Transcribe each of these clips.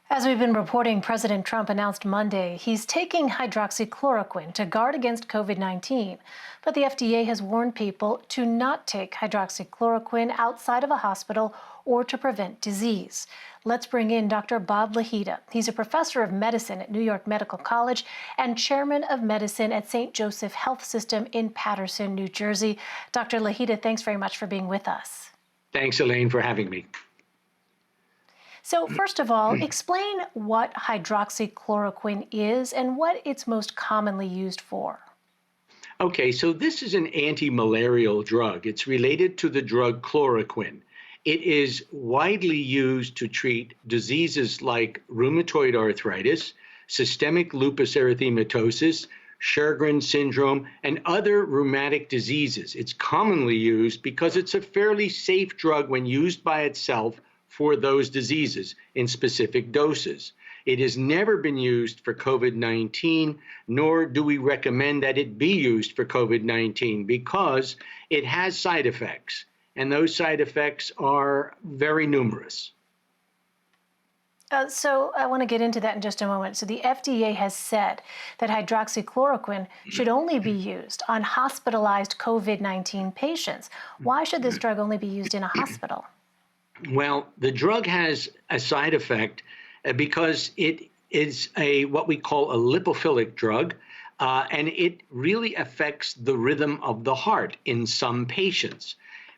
As we've been reporting, President Trump announced Monday he's taking hydroxychloroquine to guard against COVID-19. But the FDA has warned people to not take hydroxychloroquine outside of a hospital or to prevent disease. Let's bring in Dr. Bob Lahita. He's a professor of medicine at New York Medical College and chairman of medicine at St. Joseph Health System in Paterson, New Jersey. Dr. Lahita, thanks very much for being with us. Thanks, Elaine, for having me. So first of all, explain what hydroxychloroquine is and what it's most commonly used for. Okay, so this is an anti-malarial drug. It's related to the drug chloroquine. It is widely used to treat diseases like rheumatoid arthritis, systemic lupus erythematosus, Sjögren's syndrome, and other rheumatic diseases. It's commonly used because it's a fairly safe drug when used by itself for those diseases in specific doses. It has never been used for COVID-19, nor do we recommend that it be used for COVID-19 because it has side effects, and those side effects are very numerous. So I want to get into that in just a moment. So the FDA has said that hydroxychloroquine should only be used on hospitalized COVID-19 patients. Why should this drug only be used in a hospital? Well, the drug has a side effect because it is what we call a lipophilic drug, and it really affects the rhythm of the heart in some patients.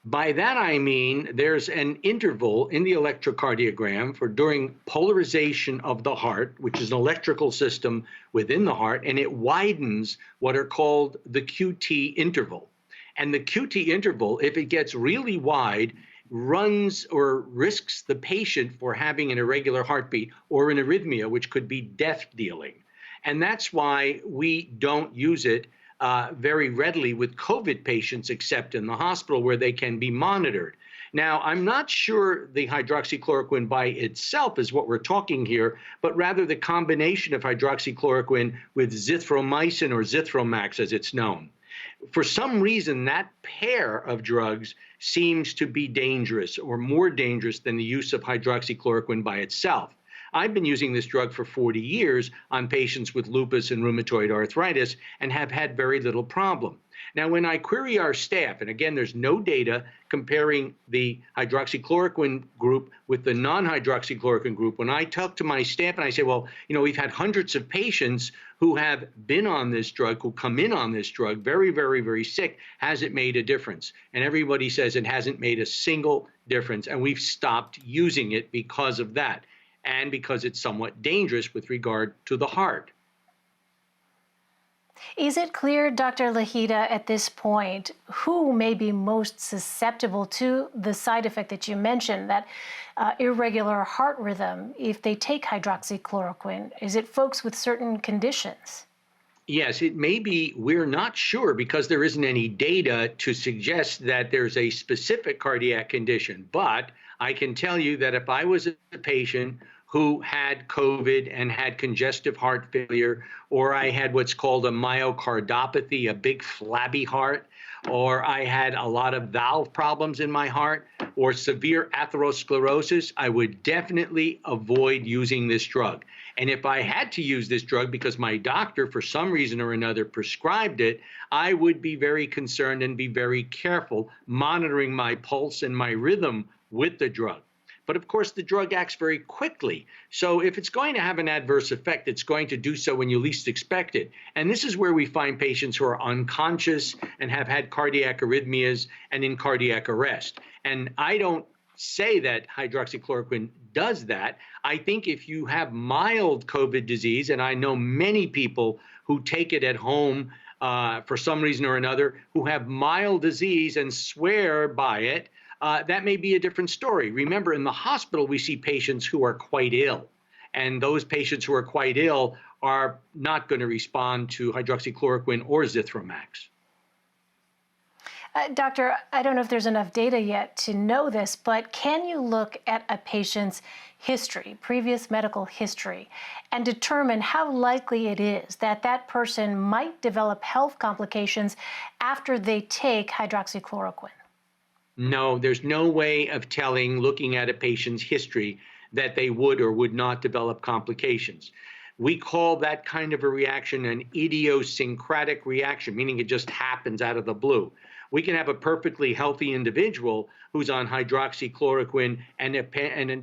By that I mean there's an interval in the electrocardiogram for during polarization of the heart, which is an electrical system within the heart, and it widens what are called the QT interval. And the QT interval, if it gets really wide, runs or risks the patient for having an irregular heartbeat or an arrhythmia, which could be death-dealing. And that's why we don't use it very readily with COVID patients, except in the hospital where they can be monitored. Now, I'm not sure the hydroxychloroquine by itself is what we're talking here, but rather the combination of hydroxychloroquine with zithromycin or Zithromax, as it's known. For some reason, that pair of drugs seems to be dangerous or more dangerous than the use of hydroxychloroquine by itself. I've been using this drug for 40 years on patients with lupus and rheumatoid arthritis and have had very little problem. Now, when I query our staff, and again, there's no data comparing the hydroxychloroquine group with the non-hydroxychloroquine group, when I talk to my staff and I say, well, we've had hundreds of patients who have been on this drug, who come in on this drug, very, very, very sick, has it made a difference? And everybody says it hasn't made a single difference, and we've stopped using it because of that, and because it's somewhat dangerous with regard to the heart. Is it clear, Dr. Lahita, at this point, who may be most susceptible to the side effect that you mentioned, that irregular heart rhythm, if they take hydroxychloroquine? Is it folks with certain conditions? Yes, it may be. We're not sure because there isn't any data to suggest that there's a specific cardiac condition. But I can tell you that if I was a patient who had COVID and had congestive heart failure, or I had what's called a myocardopathy, a big flabby heart, or I had a lot of valve problems in my heart, or severe atherosclerosis, I would definitely avoid using this drug. And if I had to use this drug because my doctor, for some reason or another, prescribed it, I would be very concerned and be very careful monitoring my pulse and my rhythm with the drug. But of course, the drug acts very quickly. So if it's going to have an adverse effect, it's going to do so when you least expect it. And this is where we find patients who are unconscious and have had cardiac arrhythmias and in cardiac arrest. And I don't say that hydroxychloroquine does that. I think if you have mild COVID disease, and I know many people who take it at home for some reason or another, who have mild disease and swear by it, that may be a different story. Remember, in the hospital, we see patients who are quite ill, and those patients who are quite ill are not going to respond to hydroxychloroquine or Zithromax. Doctor, I don't know if there's enough data yet to know this, but can you look at a patient's history, previous medical history, and determine how likely it is that that person might develop health complications after they take hydroxychloroquine? No, there's no way of telling, looking at a patient's history, that they would or would not develop complications. We call that kind of a reaction an idiosyncratic reaction, meaning it just happens out of the blue. We can have a perfectly healthy individual who's on hydroxychloroquine and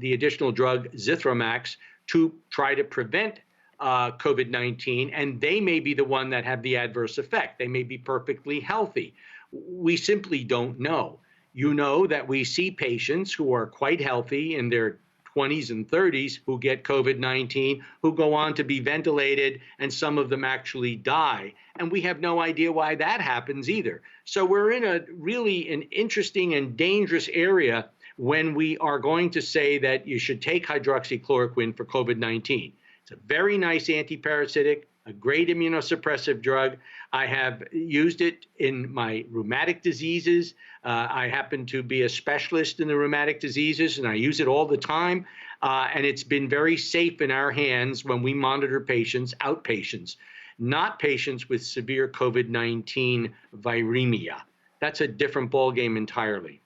the additional drug Zithromax to try to prevent COVID-19, and they may be the one that have the adverse effect. They may be perfectly healthy. We simply don't know. You know that we see patients who are quite healthy in their 20s and 30s who get COVID-19, who go on to be ventilated, and some of them actually die. And we have no idea why that happens either. So we're in a really an interesting and dangerous area when we are going to say that you should take hydroxychloroquine for COVID-19. It's a very nice antiparasitic, a great immunosuppressive drug. I have used it in my rheumatic diseases. I happen to be a specialist in the rheumatic diseases, and I use it all the time. And it's been very safe in our hands when we monitor patients, outpatients, not patients with severe COVID-19 viremia. That's a different ballgame entirely.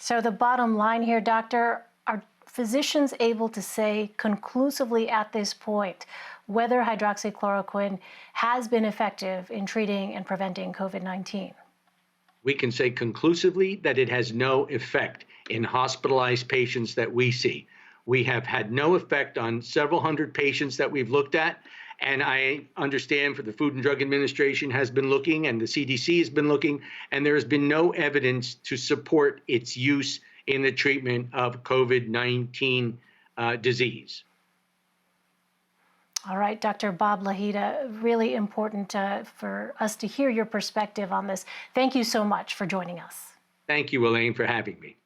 So the bottom line here, doctor, are physicians able to say conclusively at this point whether hydroxychloroquine has been effective in treating and preventing COVID-19? We can say conclusively that it has no effect in hospitalized patients that we see. We have had no effect on several hundred patients that we've looked at. And I understand for the Food and Drug Administration has been looking, and the CDC has been looking, and there has been no evidence to support its use in the treatment of COVID-19 disease. All right, Dr. Bob Lahita, really important for us to hear your perspective on this. Thank you so much for joining us. Thank you, Elaine, for having me.